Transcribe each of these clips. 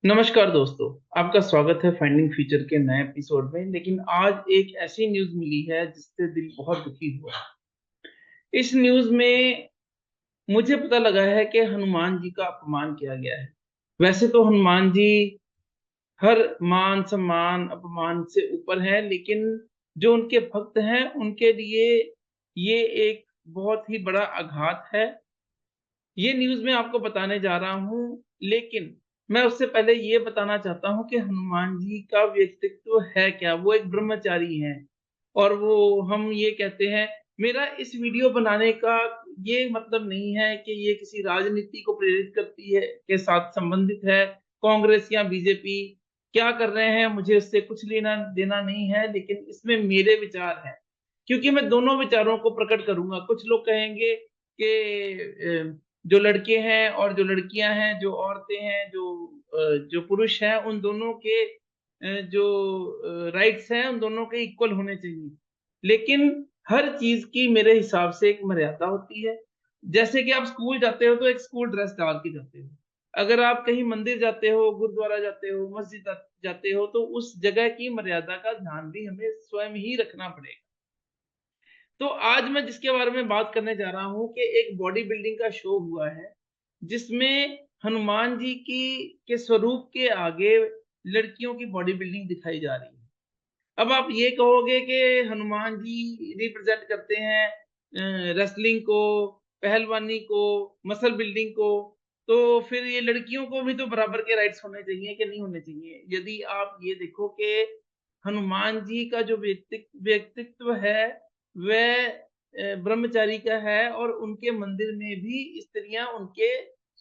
नमस्कार दोस्तों, आपका स्वागत है फाइंडिंग फ्यूचर के नए एपिसोड में। लेकिन आज एक ऐसी न्यूज़ मिली है जिससे दिल बहुत दुखी हुआ। इस न्यूज़ में मुझे पता लगा है कि हनुमान जी का अपमान किया गया है। वैसे तो हनुमान जी हर मान-सम्मान, अपमान से ऊपर हैं, लेकिन जो उनके भक्त हैं, उनके लिए ये एक बहुत ही बड़ा आघात है। ये न्यूज़ मैं आपको बताने जा रहा हूँ, लेकिन मैं उससे पहले ये बताना चाहता हूँ कि हनुमान जी का व्यक्तित्व है क्या? वो एक ब्रह्मचारी हैं और वो हम ये कहते हैं। मेरा इस वीडियो बनाने का ये मतलब नहीं है कि ये किसी राजनीति को प्रेरित करती है के साथ संबंधित है, कांग्रेस या बीजेपी क्या कर रहे हैं, मुझे उससे कुछ लेना-देना नहीं है, लेकिन इसमें मेरे विचार हैं। क्योंकि मैं दोनों विचारों को प्रकट करूँगा। कुछ लोग कहेंगे कि जो लड़के हैं और जो लड़कियाँ हैं, जो औरतें हैं, जो पुरुष हैं, उन दोनों के राइट्स हैं, उन दोनों के इक्वल होने चाहिए। लेकिन हर चीज़ की मेरे हिसाब से एक मर्यादा होती है। जैसे कि आप स्कूल जाते हो, तो एक स्कूल ड्रेस डाल के जाते हो। अगर आप कहीं मंदिर जाते हो, गुरुद्वारा जाते हो, मस्जिद जाते हो, तो उस जगह की मर्यादा का ध्यान भी हमें स्वयं ही रखना पड़ेगा। तो आज मैं जिसके बारे में बात करने जा रहा हूँ कि एक बॉडी बिल्डिंग का शो हुआ है, जिसमें हनुमान जी की के स्वरूप के आगे लड़कियों की बॉडी बिल्डिंग दिखाई जा रही है। अब आप ये कहोगे कि हनुमान जी रिप्रेज़ेंट करते हैं रेसलिंग को, पहलवानी को, मसल बिल्डिंग को, तो फिर ये लड़कियों को भी तो बराबर के राइट्स होने चाहिए कि नहीं होने चाहिए? यदि आप ये देखो कि हनुमान जी का जो व्यक्तित्व है, वह ब्रह्मचारी का है और उनके मंदिर में भी स्त्रियाँ उनके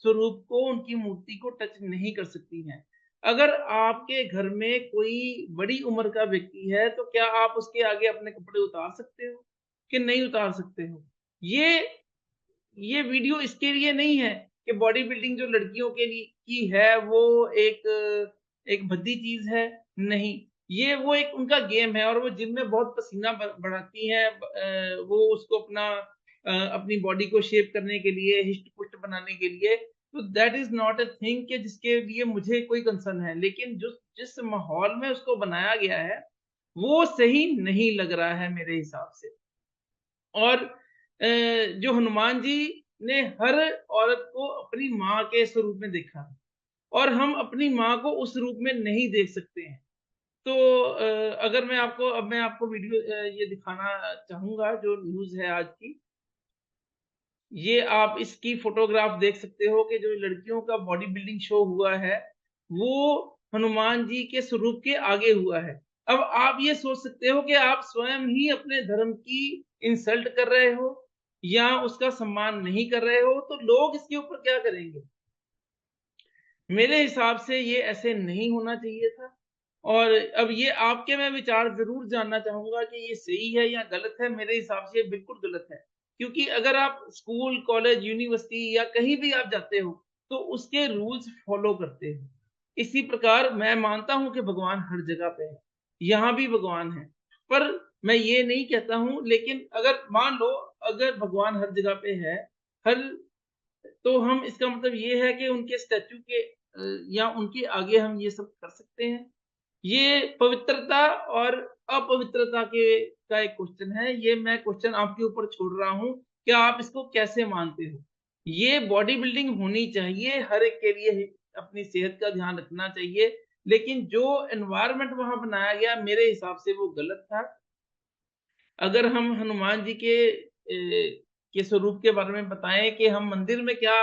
स्वरूप को, उनकी मूर्ति को टच नहीं कर सकती हैं। अगर आपके घर में कोई बड़ी उम्र का व्यक्ति है, तो क्या आप उसके आगे अपने कपड़े उतार सकते हो कि नहीं उतार सकते हो? ये ये वीडियो इसके लिए नहीं है कि बॉडी बिल्डिंग जो लड़कियों के लिए की है, वो एक भद्दी चीज़ है, नहीं। ये वो एक उनका गेम है और वो जिम में बहुत पसीना बहाती हैं, वो उसको अपनी बॉडी को शेप करने के लिए, हिष्ट-पुष्ट बनाने के लिए, तो that is not a thing कि जिसके लिए मुझे कोई कंसर्न है। लेकिन जिस माहौल में उसको बनाया गया है, वो सही नहीं लग रहा है मेरे हिसाब से। और जो हनुमान जी ने हर औरत को अपनी माँ के स्वरूप में देखा है और हम अपनी माँ को उस रूप में नहीं देख सकते हैं। तो अगर मैं आपको वीडियो ये दिखाना चाहूँगा जो न्यूज़ है आज की। ये आप इसकी फ़ोटोग्राफ देख सकते हो कि जो लड़कियों का बॉडी बिल्डिंग शो हुआ है, वो हनुमान जी के स्वरूप के आगे हुआ है। अब आप ये सोच सकते हो कि आप स्वयं ही अपने धर्म की इंसल्ट कर रहे हो या उसका सम्मान नहीं कर रहे हो, तो लोग इसके ऊपर क्या करेंगे? मेरे हिसाब से ये ऐसे नहीं होना चाहिए था। और अब ये आपके मैं विचार ज़रूर जानना चाहूँगा कि ये सही है या गलत है? मेरे हिसाब से ये बिल्कुल गलत है। क्योंकि अगर आप स्कूल, कॉलेज, यूनिवर्सिटी या कहीं भी आप जाते हो, तो उसके रूल्स फ़ॉलो करते हो। इसी प्रकार मैं मानता हूँ कि भगवान हर जगह पे है, यहाँ भी भगवान है। पर मैं ये नहीं कहता हूँ, लेकिन अगर मान लो अगर भगवान हर जगह पे है, हर तो हम इसका मतलब ये है कि उनके स्टैच्यू के या उनके आगे हम ये सब कर सकते हैं। ये पवित्रता और अपवित्रता के का एक क्वेश्चन है। ये मैं क्वेश्चन आपके ऊपर छोड़ रहा हूँ, क्या आप इसको कैसे मानते हो? ये बॉडी बिल्डिंग होनी चाहिए, हर एक के लिए ही अपनी सेहत का ध्यान रखना चाहिए, लेकिन जो एनवायरनमेंट वहाँ बनाया गया मेरे हिसाब से वो गलत था। अगर हम हनुमान जी के स्वरूप के बारे में बताएँ कि हम मंदिर में क्या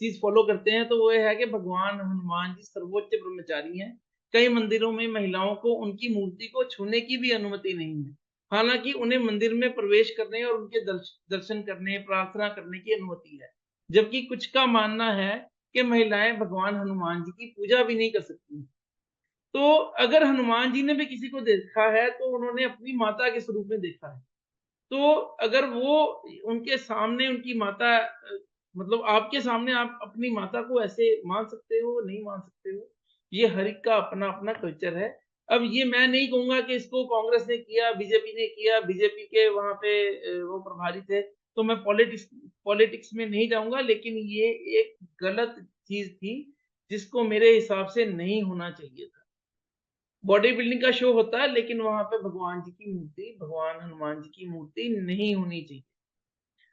चीज़ फ़ॉलो करते हैं, तो वो ये है कि भगवान हनुमान जी सर्वोच्च ब्रह्मचारी हैं। कई मंदिरों में महिलाओं को उनकी मूर्ति को छूने की भी अनुमति नहीं है। हालाँकि उन्हें मंदिर में प्रवेश करने और उनके दर्शन करने, प्रार्थना करने की अनुमति है। जबकि कुछ का मानना है कि महिलाएँ भगवान हनुमान जी की पूजा भी नहीं कर सकती। तो अगर हनुमान जी ने भी किसी को देखा है, तो उन्होंने अपनी माता के स्वरूप में देखा है। तो अगर वो उनके सामने उनकी माता मतलब आपके सामने आप अपनी माता को ऐसे मान सकते हो, नहीं मान सकते हो, ये हर एक का अपना-अपना कल्चर है। अब ये मैं नहीं कहूँगा कि इसको कांग्रेस ने किया, बीजेपी ने किया, बीजेपी के वहाँ पे वो प्रभारी थे, तो मैं पॉलिटिक्स पॉलिटिक्स में नहीं जाऊँगा, लेकिन ये एक गलत चीज़ थी, जिसको मेरे हिसाब से नहीं होना चाहिए था। बॉडी बिल्डिंग का शो होता है लेकिन वहाँ पे भगवान जी की मूर्ति, भगवान हनुमान जी की मूर्ति नहीं होनी चाहिए।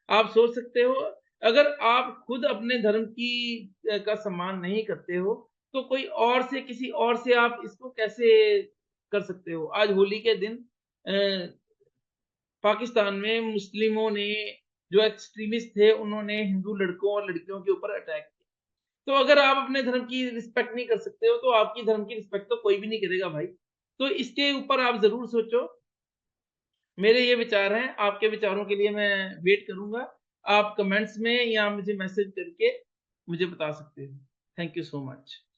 आप सोच सकते हो, अगर आप खुद अपने धर्म की का सम्मान नहीं करते हो, तो कोई और से किसी और से आप इसको कैसे कर सकते हो? आज होली के दिन अ, पाकिस्तान में मुस्लिमों ने जो एक्सट्रीमिस्ट थे, उन्होंने हिंदू लड़कों और लड़कियों के ऊपर अटैक किया। तो अगर आप अपने धर्म की रिस्पेक्ट नहीं कर सकते हो, तो आपकी धर्म की रिस्पेक्ट तो कोई भी नहीं करेगा भाई। तो इसके ऊपर आप ज़रूर सोचो। मेरे ये विचार हैं, आपके विचारों के लिए मैं वेट करूँगा। आप कमेंट्स में या मुझे मैसेज करके मुझे बता सकते हो। Thank you so much.